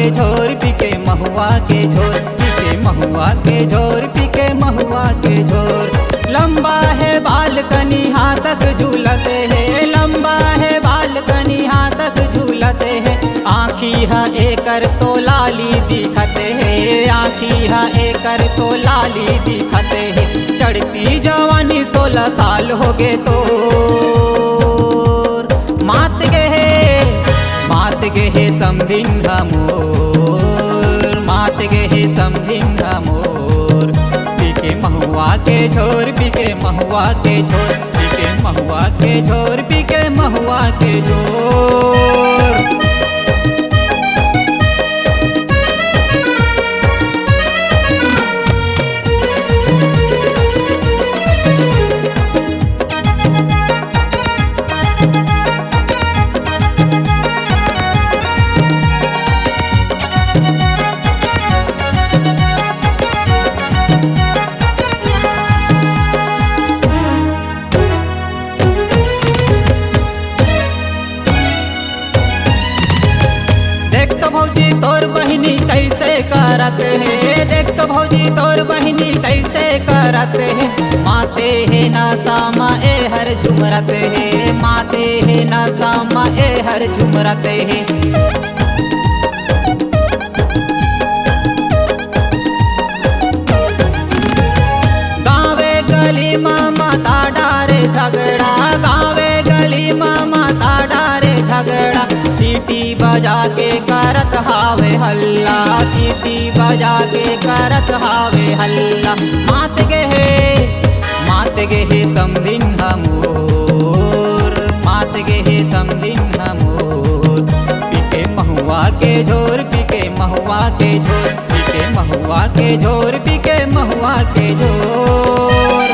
के झोर पी के महुआ के झोर पी के महुआ के झोर पी के महुआ के झोर। लंबा है बालकनी हाथ तक झूलते है, लंबा है बालकनी हाथ तक झूलते है। आँखी है एकर तो लाली दिखते है, आँखी है एकर तो लाली दिखते है। चढ़ती जवानी 16 साल हो गए तो मात गे हे समधिंग मोर, मात गे हे समधिंग मोर। पी के महुआ के झोर पी के महुआ के झोर पी के महुआ के झोर पी के महुआ के झोर। देख तो भौजी तोर बहिनी कैसे करत है, देख तो भौजी तोर बहिनी कैसे करत है। माते है नशा में ए हर झुमरत है, माते है नशा में ए हर झुमरत है। गावे गली में माता डारे झगड़ा, गावे गली में माता डारे झगड़ा। सीटी बजा के करत हावे हल्ला, सीटी बजा के करत हावे हल्ला। मात गे हे समधिंग मोर, मात गे हे समधिंग मोर। पी के महुआ के झोर पी के महुआ के झोर पी के महुआ के झोर पी के महुआ के झोर।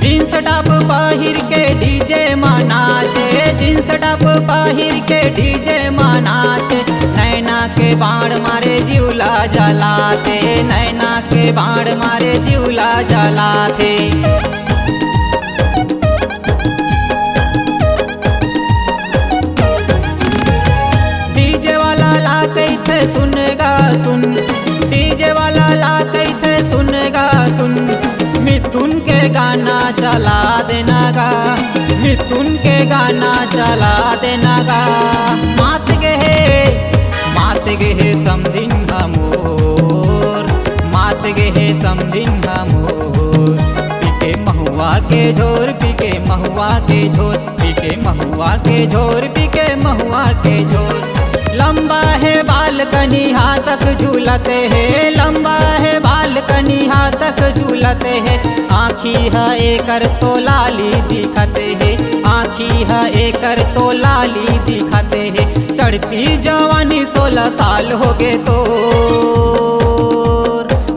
जींस टॉप पहिर के डीजे मनाचे, जींस टॉप पहिर के डीजे मनाचे। नैना के बाण मारे जिउला जलाते, नैना के बाण मारे जिउला जलाते। डीजे वाला लाते थे सुनगा सुन, डीजे वाला लाते थे सुनगा सुन। मिथुन के गाना चला देना गा, मिथुन के गाना चला देना गा। मात गे हे समधिंग मोर, मात गे हे समधिंग मोर। पी के महुआ के झोर पी के महुआ के झोर पी के महुआ के झोर पी के महुआ के झोर। लंबा है बालकनी हाथ तक झूलते है, लंबा है बालकनी हाथ तक झूलते है। आँखी है एकर तो लाली दिखते है, आँखी है एकर तो लाली दिखते है। चढ़ती जवानी 16 साल हो गए तो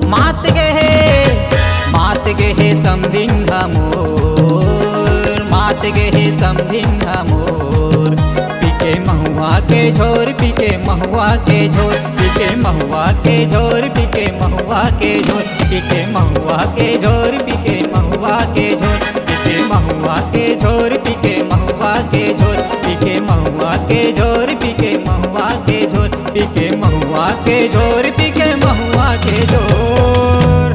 मात गे हे समधिंग मोर, मात गे हे समधिंग मोर। पी के महुआ के झोर पी के महुआ के झोर पी के महुआ के झोर पी के महुआ के झोर पी के महुआ के झोर पी के महुआ के झोर पी के महुआ के झोर पी के महुआ के झोर पी के महुआ के झोर पी के महुआ के झोर पी के महुआ के झोर पी के महुआ के झोर।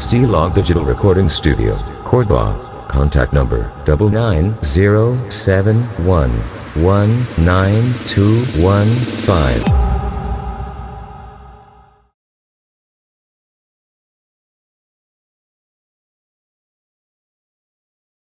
C-Log Digital Recording Studio, Cordoba. Contact number 99071192115.